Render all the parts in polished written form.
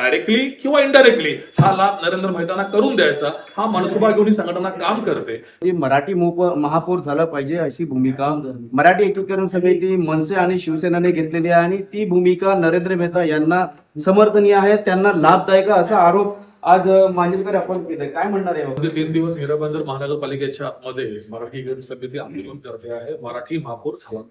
Directly किंवा indirectly हा लाभ नरेंद्र मेहतांना करून द्यायचा, हा मनसुबा घेऊन ही संघटना काम करते. मराठी महापौर झालं पाहिजे अशी भूमिका मराठी एकीकरण समिती, मनसे आणि शिवसेनेने घेतलेली आहे आणि ती भूमिका नरेंद्र मेहता यांना समर्थनीय आहे, त्यांना लाभदायक असा आरोप आज मांजरेकर आपण केलाय. काय म्हणणार आहे? 3 दिवस मीरा भाईंदर महानगरपालिकेच्या मध्ये मराठी एकीकरण समिती आंदोलन करते आहे. मराठी महापौर झाला.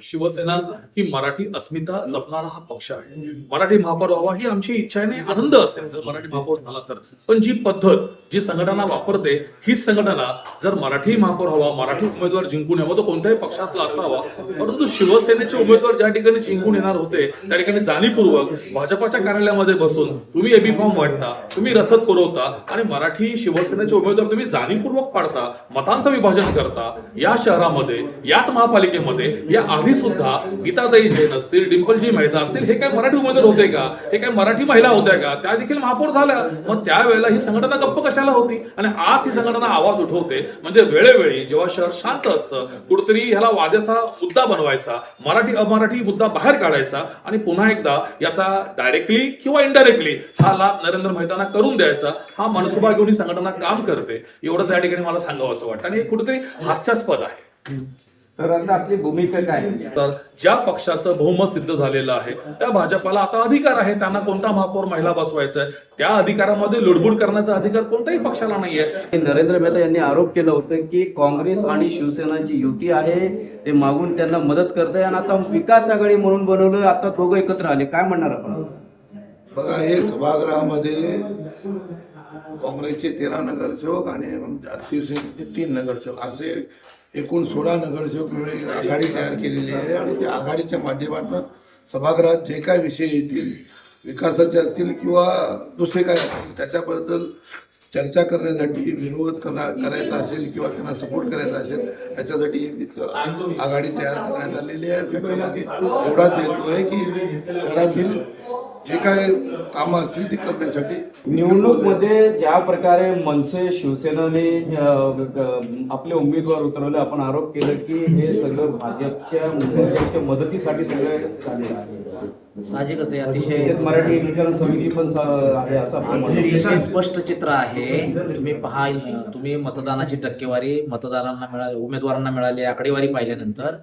शिवसेना ही मराठी अस्मिता जपणारा हा पक्ष आहे. मराठी महापौर व्हावा ही आमची इच्छा आहे, आनंद असेल जर मराठी महापौर झाला तर. पण जी पद्धत जी संघटना वापरते हीच संघटना जर मराठी महापौर हवा, मराठी उमेदवार जिंकून यावा, तो कोणत्याही पक्षातला असावा, परंतु शिवसेनेचे उमेदवार ज्या ठिकाणी जिंकून येणार होते त्या ठिकाणी जाणीवपूर्वक भाजपाच्या कार्यालयामध्ये बसून तुम्ही एबी फॉर्म वाटता, तुम्ही रसद पुरवता आणि मराठी शिवसेनेचे उमेदवार तुम्ही जाणीवपूर्वक पाडता, मतांचं विभाजन करता. या शहरामध्ये, याच महापालिकेमध्ये या आधी सुद्धा गीताताई जैन असतील, डिंपलजी मेहता असतील, हे काय मराठी उमेदवार होते का? हे काय मराठी महिला होत्या का? त्या देखील महापौर झाल्या. मग त्यावेळेला ही संघटना गप्प कशाला होती? आणि आज ही संघटना आवाज उठवते. म्हणजे वेळोवेळी जेव्हा शहर शांत असतं, कुठेतरी ह्याला वादाचा मुद्दा बनवायचा, मराठी अमराठी मुद्दा बाहेर काढायचा आणि पुन्हा एकदा याचा डायरेक्टली किंवा इनडायरेक्टली हा लाभ नरेंद्र मेहतांना करून द्यायचा, हा मनसुबा घेऊन ही संघटना काम करते. एवढंच या ठिकाणी मला सांगावं असं वाटतं आणि हे कुठेतरी हास्यास्पद आहे. तर आता आपली भूमिका काय? तर ज्या पक्षाचं बहुमत सिद्ध झालेलं आहे त्या भाजपाला आता अधिकार आहे त्यांना कोणता महापौर महिला बसवायचा आहे, त्या अधिकारामध्ये लुडबुड करण्याचा अधिकार कोणत्याही पक्षाला नाहीये. नरेंद्र मेहता यांनी आरोप केला होता की काँग्रेस आणि शिवसेनाची युती आहे, ते मागून त्यांना मदत करत आहे आणि आता विकास आघाडी म्हणून बनवलं, आता दोघं एकत्र आले. काय म्हणणार आपण? बघा, हे सभागृहामध्ये काँग्रेसचे 13 नगरसेवक आणि शिवसेनेचे 3 नगरसेवक असे एकूण 16 नगरसेवक मिळून आघाडी तयार केलेली आहे आणि त्या आघाडीच्या माध्यमातून सभागृहात जे काय विषय येतील, विकासाचे असतील किंवा दुसरे काय असतील, त्याच्याबद्दल चर्चा करण्यासाठी, विरोध करायचा असेल किंवा त्यांना सपोर्ट करायचा असेल, याच्यासाठी आघाडी तयार करण्यात आलेली आहे. त्याच्यामागे एवढाच हेतू आहे की शहरातील जे काय कामं असतील ती करण्यासाठी. निवडणूक मध्ये ज्या प्रकारे मनसे शिवसेनेने आपले उमेदवार उतरवले, आपण आरोप केला की हे सगळं भाजपच्या मदतीसाठी सगळं झालेलं आहे. साहजिकच आहे. अतिशय मराठी एकीकरण समिती पण आहे असं आपण म्हणतो. अतिशय स्पष्ट चित्र आहे. तुम्ही पहा, तुम्ही मतदानाची टक्केवारी मतदारांना मिळाली, उमेदवारांना मिळाली आकडेवारी पाहिल्यानंतर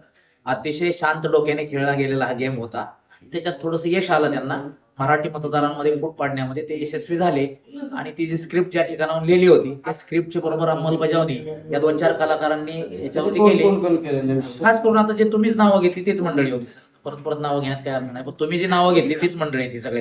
अतिशय शांत डोक्याने खेळला गेलेला हा गेम होता. त्याच्यात थोडंसं यश आलं त्यांना, मराठी मतदारांमध्ये फूट पाडण्यामध्ये ते यशस्वी झाले आणि ती जी स्क्रिप्ट ज्या ठिकाणाहून लिहिली होती त्या स्क्रिप्टची बरोबर अंमलबजावणी या 2-4 कलाकारांनी याच्यावरती केली. खास करून आता जे तुम्हीच नावं घेतली तीच मंडळी होती. परत नावं घेण्यात काय अर्थ नाही, पण तुम्ही जी नावं घेतली तीच मंडळी ती सगळे.